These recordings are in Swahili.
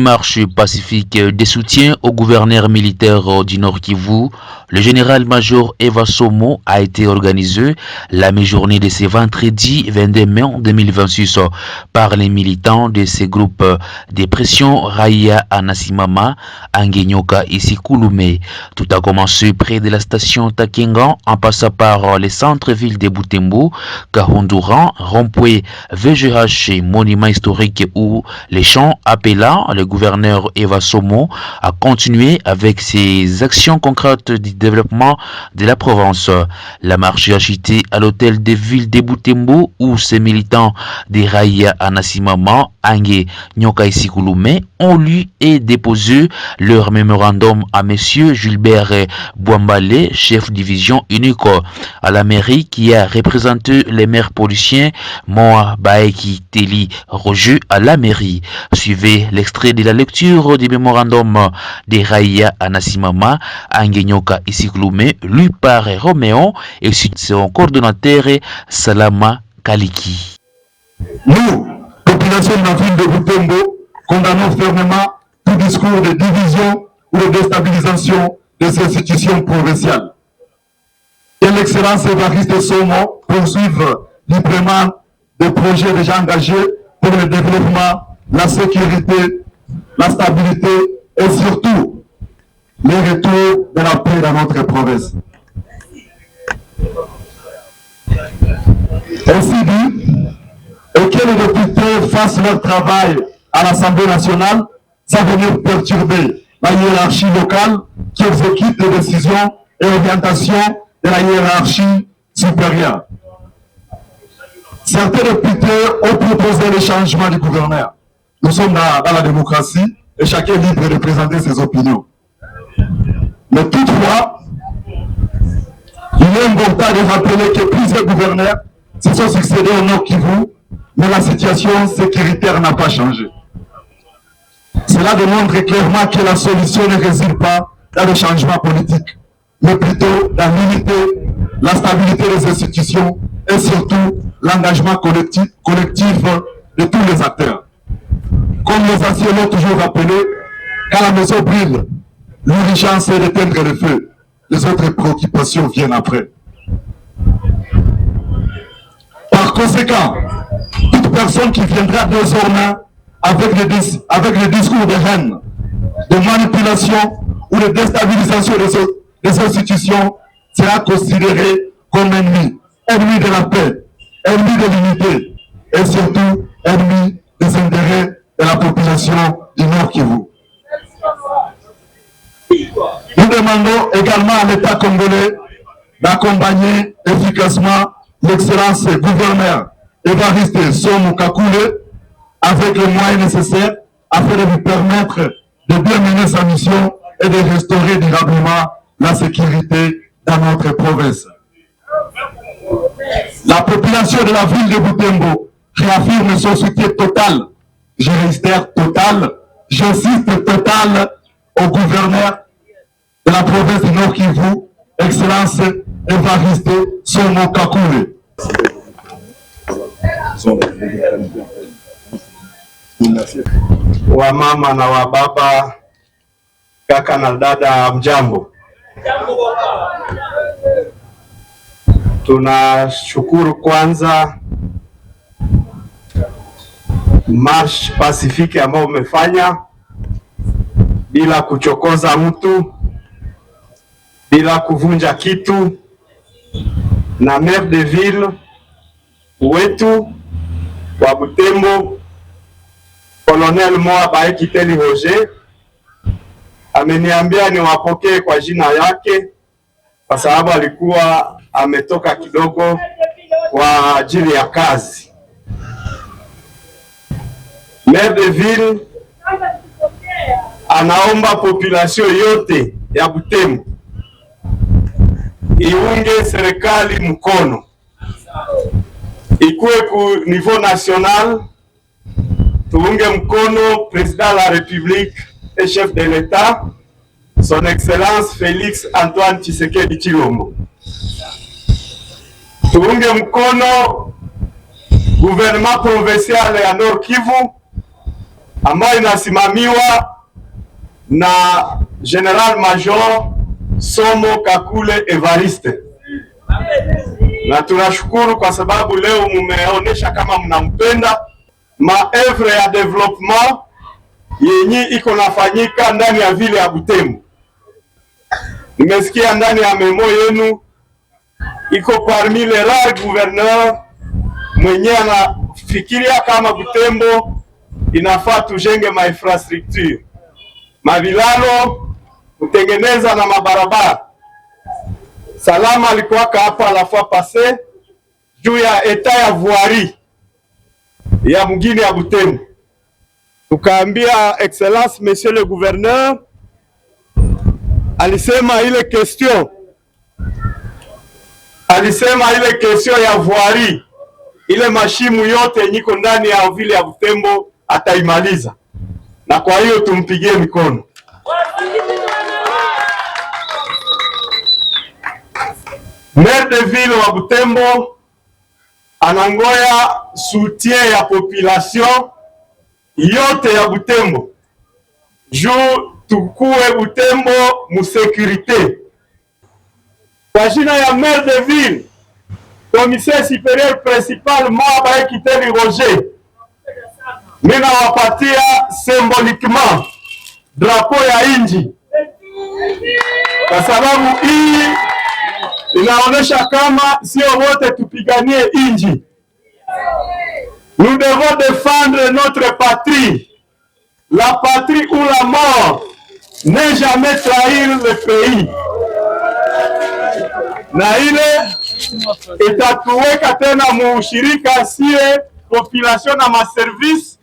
marche pacifique de soutien au gouverneur militaire du Nord Kivu, le général-major Eva Somo a été organisé la mi-journée de ce vendredi 22 mai 2026 par les militants de ces groupes de pression Raïa Anasimama, Angenyoka et Sikulume. Tout a commencé près de la station Takengan en passant par les centres-villes de Butembo, Kahunduran, Rompoué, VGH, monument historique où les champs appelant le gouverneur Eva Somo à continuer avec ses actions concrètes du développement de la province. La marche est agitée à l'hôtel de ville de Butembo où ces militants des Raïa Anasimama, Ange Nyoka et Sikulume ont lu et déposé leur mémorandum à monsieur Gilbert Bouambale, chef division unique à la mairie qui a représenté les maires policiers Moa Baeki Teli Roger à la mairie. Suivez l'extrait de la lecture du mémorandum de Raïa Anasimama, Angenyoka et Sikulume, lu par Roméo et son coordonnateur Salama Kaliki. Nous, population de la ville de Butembo, condamnons fermement tout discours de division ou de déstabilisation des institutions provinciales. Que l'excellence Évariste Somo poursuive librement des projets déjà engagés pour le développement, la sécurité, la stabilité et surtout le retour de la paix dans notre province. Ainsi dit, et que les députés fassent leur travail à l'Assemblée nationale sans venir perturber la hiérarchie locale qui exécute les décisions et orientations de la hiérarchie supérieure. Certains députés ont proposé le changement du gouverneur. Nous sommes dans la démocratie et chacun est libre de présenter ses opinions. Mais toutefois, il est important de rappeler que plusieurs gouverneurs se sont succédés au Nord Kivu, mais la situation sécuritaire n'a pas changé. Cela démontre clairement que la solution ne réside pas dans le changement politique, mais plutôt dans l'unité, la stabilité des institutions et surtout l'engagement collectif de tous les acteurs. Comme les anciens l'ont toujours rappelé, quand la maison brûle, l'urgence est d'éteindre le feu. Les autres préoccupations viennent après. Par conséquent, toute personne qui viendra désormais avec le discours de haine, de manipulation ou de déstabilisation des institutions sera considérée comme ennemi de la paix, ennemi de l'unité et surtout ennemi des intérêts de la population du Nord Kivu. Nous demandons également à l'État congolais d'accompagner efficacement l'excellence gouverneur Évariste Somo Kakule avec les moyens nécessaires afin de lui permettre de bien mener sa mission et de restaurer durablement la sécurité dans notre province. La population de la ville de Butembo réaffirme son soutien total, je réitère total, j'insiste total au gouverneur de la province du Nord Kivu, Excellence Évariste Somo Kakule. Wa mama na wa baba, kaka na dada, mjambo. Tunashukuru kwanza march pacifique ambao umefanya bila kuchokoza mtu, bila kuvunja kitu, na maire de ville wetu wa Butembo Colonel Moa Baeki Teli Roger ameniambia niwapokee kwa jina yake kwa sababu alikuwa ametoka kidogo kwa ajili ya kazi. Maire de ville anaomba population yote ya Butembo iunge serikali mkono, ikuwe ku niveau national, tuunge mkono président de la République et chef de l'État, son excellence Félix Antoine Tshisekedi Tshilombo. Tuunge mkono gouvernement provincial ya Nord Kivu ambayo inasimamiwa na General Major Somo Kakule Evariste. Na tunashukuru kwa sababu leo mumeonesha kama mnampenda. Maevre ya development yenye iko nafanyika ndani ya vile ya Butembo. Nimesikia ndani ya memo yenu iko parmi les rares gouverneurs mwenye anafikiria kama Butembo inafaa tujenge ma infrastructure, mavilalo, kutengeneza na mabarabara. Salama alikuwa hapa la fois passée juu ya eta ya voirie ya mgini ya Butembo. Tukaambia excellence monsieur le gouverneur, alisema ile question ya voirie, ile mashimu yote niko ndani ya vile ya Butembo ataimaliza, na kwa hiyo tumpigie mikono. Maire de ville wa Butembo anangoya soutien ya population yote ya Butembo juu tukue Butembo musécurité. Kwa jina ya maire de ville, commissaire supérieur principal Mwaba Kiteli Roger, mina wapatia symboliquement drapeau ya inji, kwa sababu hii inaonesha kama sio wote tupiganie inji. Nous devons défendre notre patrie. La patrie ou la mort, ne jamais trahir le pays. Na ile itatuweka tena muushirika sie population na maservice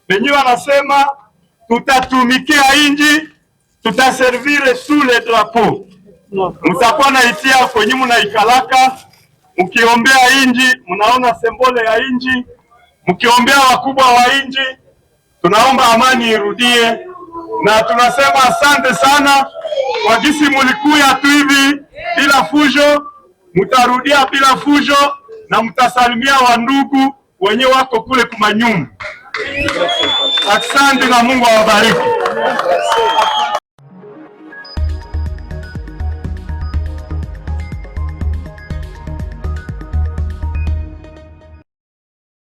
benye wanasema tutatumikia inji, tutaservire sous les drapeaux. Mtakuwa naitia kwenye munaikalaka, mkiombea inji, munaona sembole ya inji, mkiombea wakubwa wa inji, tunaomba amani irudie, na tunasema asante sana kwa jinsi mulikuya tu hivi bila fujo, mutarudia bila fujo, na mtasalimia wandugu wenye wako kule kumanyumba. Asante na Mungu awabariki.